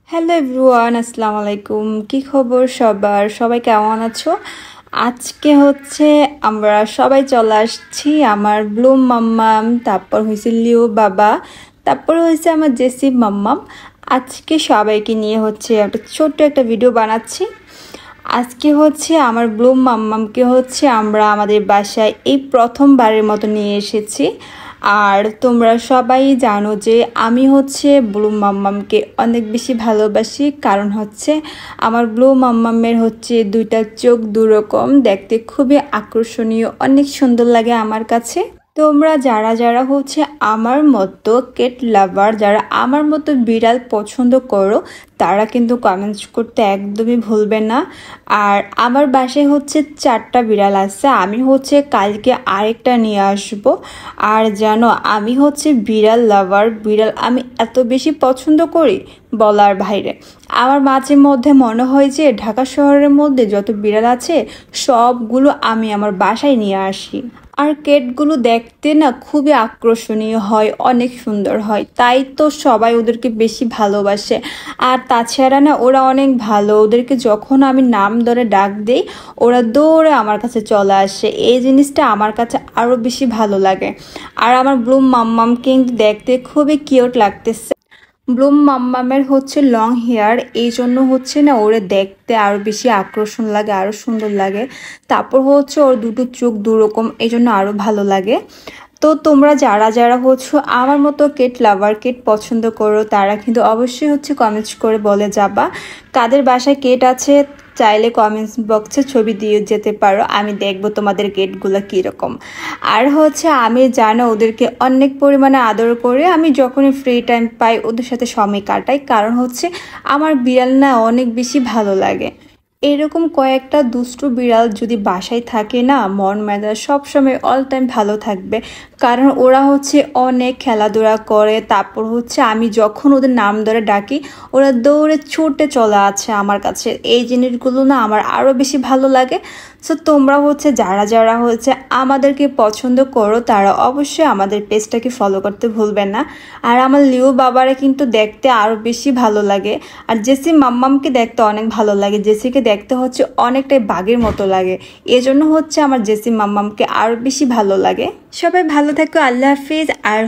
Hello everyone, আসসালামু আলাইকুম। কি খবর সবার? সবাই কেমন আছো? আজকে আমরা সবাই চলে আসছি আমার ব্লুম মাম্মাম, তারপর হয়েছে লিও বাবা, তারপর হয়েছে আমার জেসি মাম্মাম। আজকে সবাইকে নিয়ে একটা ছোট্ট একটা ভিডিও বানাচ্ছি। আজকে আমার ব্লুম মাম্মামকে আমরা আমাদের বাসায় এই প্রথমবারের মতো নিয়ে এসেছি। আর তোমরা সবাই জানো যে আমি ব্লু মাম্মামকে অনেক বেশি ভালোবাসি, কারণ আমার ব্লু মাম্মামের দুইটা চোখ দুরকম, দেখতে খুবই আকর্ষণীয়, অনেক সুন্দর লাগে আমার কাছে। তোমরা যারা যারা আমার মতো কেট লাভার, যারা আমার মতো বিড়াল পছন্দ করো, তারা কিন্তু কমেন্টস করতে একদমই ভুলবে না। আর আমার বাসায় 4টা বিড়াল আছে, আমি কালকে আরেকটা নিয়ে আসব। আর জানো আমি বিড়াল লাভার, বিড়াল আমি এত বেশি পছন্দ করি বলার বাইরে। আমার মাঝে মধ্যে মনে হয় যে ঢাকা শহরের মধ্যে যত বিড়াল আছে সবগুলো আমি আমার বাসায় নিয়ে আসি। আর কেটগুলো দেখতে না খুবই আকর্ষণীয় হয়, অনেক সুন্দর হয়, তাই তো সবাই ওদেরকে বেশি ভালোবাসে। আর তাছাড়া না ওরা অনেক ভালো, ওদেরকে যখন আমি নাম ধরে ডাক দিই ওরা দৌড়ে আমার কাছে চলে আসে, এই জিনিসটা আমার কাছে আরও বেশি ভালো লাগে। আর আমার ব্লুম মাম্মাম কিন্তু দেখতে খুবই কিউট লাগতেছে। ব্লুম মাম্মামের লং হেয়ার, এই জন্য না ওরে দেখতে আরো বেশি আকর্ষণ লাগে, আরো সুন্দর লাগে। তারপর ওর দুটো চোখ দুরকম, এই জন্য আরো ভালো লাগে। তো তোমরা যারা যারা আমার মতো কেট লাভার, কেট পছন্দ করো, তারা কিন্তু অবশ্যই কমেন্টস করে বলে যাবা কাদের বাসায় কেট আছে। চাইলে কমেন্টস বক্সে ছবি দিয়ে যেতে পারো, আমি দেখবো তোমাদের কেটগুলো কীরকম। আর আমি জানো ওদেরকে অনেক পরিমাণে আদর করে, আমি যখনই ফ্রি টাইম পাই ওদের সাথে সময় কাটাই, কারণ আমার বিড়াল না অনেক বেশি ভালো লাগে। এরকম কয়েকটা দুষ্টু বিড়াল যদি বাসায় থাকে না, মন মেজাজ সবসময় অল টাইম ভালো থাকবে, কারণ ওরা অনেক খেলাধুলা করে। তারপর আমি যখন ওদের নাম ধরে ডাকি ওরা দৌড়ে ছুটে চলে আছে আমার কাছে, এই জিনিসগুলো না আমার আরও বেশি ভালো লাগে। সো তোমরা যারা যারা আমাদেরকে পছন্দ করো, তারা অবশ্যই আমাদের পেজটাকে ফলো করতে ভুলবেন না। আর আমার লিও বাবারে কিন্তু দেখতে আরও বেশি ভালো লাগে, আর জেসি মাম্মামকে দেখতে অনেক ভালো লাগে। জেসিকে দেখতে অনেকটাই বাঘের মতো লাগে, এজন্য আমার জেসি মাম্মামকে আরও বেশি ভালো লাগে। সবাই ভালো থাকো, আল্লাহ হাফিজ। আর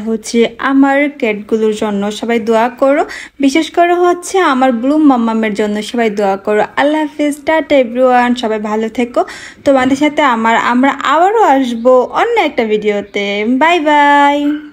আমার ক্যাটগুলোর জন্য সবাই দোয়া করো, বিশেষ করে আমার ব্লুম মাম্মামের জন্য সবাই দোয়া করো। আল্লাহ হাফিজ, টাটা এভরিওয়ান, সবাই ভালো থেকো। তোমাদের সাথে আমরা আবারও আসবো অন্য একটা ভিডিওতে। Bye bye.